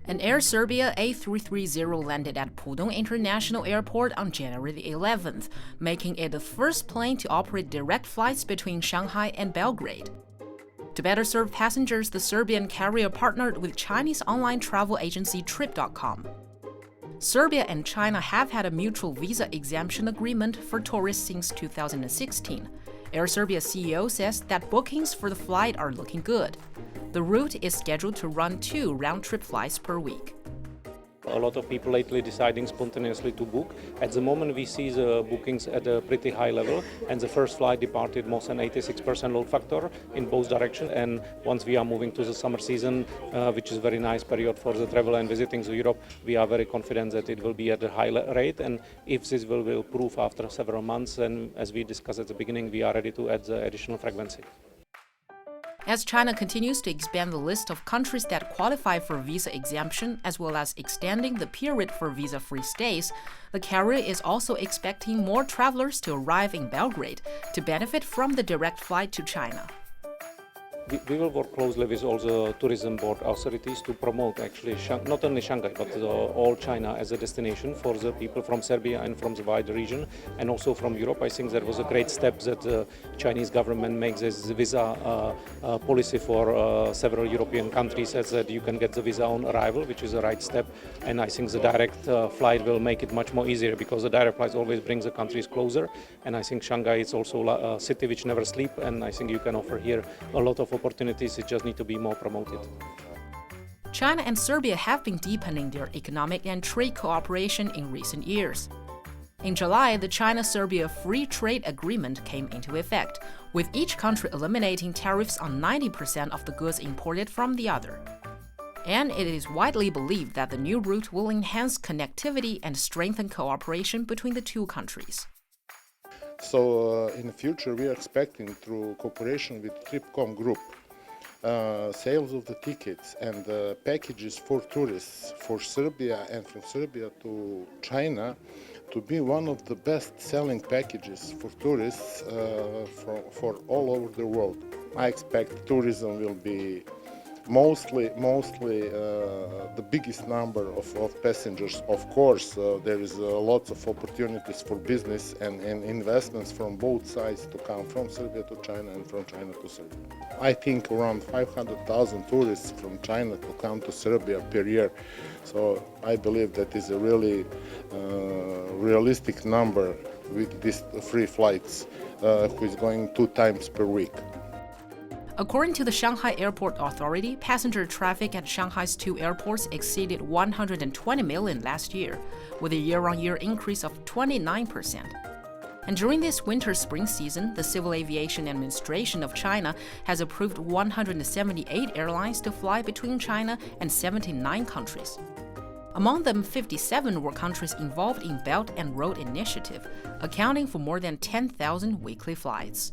An Air Serbia A330 landed at Pudong International Airport on January the 11th, making it the first plane to operate direct flights between Shanghai and Belgrade. To better serve passengers, the Serbian carrier partnered with Chinese online travel agency Trip.com. Serbia and China have had a mutual visa exemption agreement for tourists since 2016. Air Serbia CEO says that bookings for the flight are looking good. The route is scheduled to run 2 round-trip flights per week. A lot of people lately deciding spontaneously to book. At the moment we see the bookings at a pretty high level, and the first flight departed more than 86% load factor in both directions. And once we are moving to the summer season, which is a very nice period for the travel and visiting to Europe, we are very confident that it will be at a high rate. And if this will prove after several months, and as we discussed at the beginning, we are ready to add the additional frequency. As China continues to expand the list of countries that qualify for visa exemption, as well as extending the period for visa-free stays, the carrier is also expecting more travelers to arrive in Belgrade to benefit from the direct flight to China. We will work closely with all the tourism board authorities to promote actually not only Shanghai but all China as a destination for the people from Serbia and from the wider region, and also from Europe. I think that was a great step that the Chinese government makes as the visa policy for several European countries, as that you can get the visa on arrival, which is the right step. And I think the direct flight will make it much more easier, because the direct flights always brings the countries closer. And I think Shanghai is also a city which never sleeps, and I think you can offer here a lot of opportunities. It just need to be more promoted. China and Serbia have been deepening their economic and trade cooperation in recent years. In July, the China-Serbia Free Trade Agreement came into effect, with each country eliminating tariffs on 90% of the goods imported from the other. And it is widely believed that the new route will enhance connectivity and strengthen cooperation between the two countries. So in the future we are expecting, through cooperation with Trip.com Group, sales of the tickets and packages for tourists for Serbia and from Serbia to China to be one of the best-selling packages for tourists for all over the world. I expect tourism will be mostly the biggest number of passengers. Of course, there is lots of opportunities for business and investments from both sides to come from Serbia to China and from China to Serbia. I think around 500,000 tourists from China to come to Serbia per year. So I believe that is a really realistic number with these free flights, who is going 2 times per week. According to the Shanghai Airport Authority, passenger traffic at Shanghai's 2 airports exceeded 120 million last year, with a year-on-year increase of 29%. And during this winter-spring season, the Civil Aviation Administration of China has approved 178 airlines to fly between China and 79 countries. Among them, 57 were countries involved in Belt and Road Initiative, accounting for more than 10,000 weekly flights.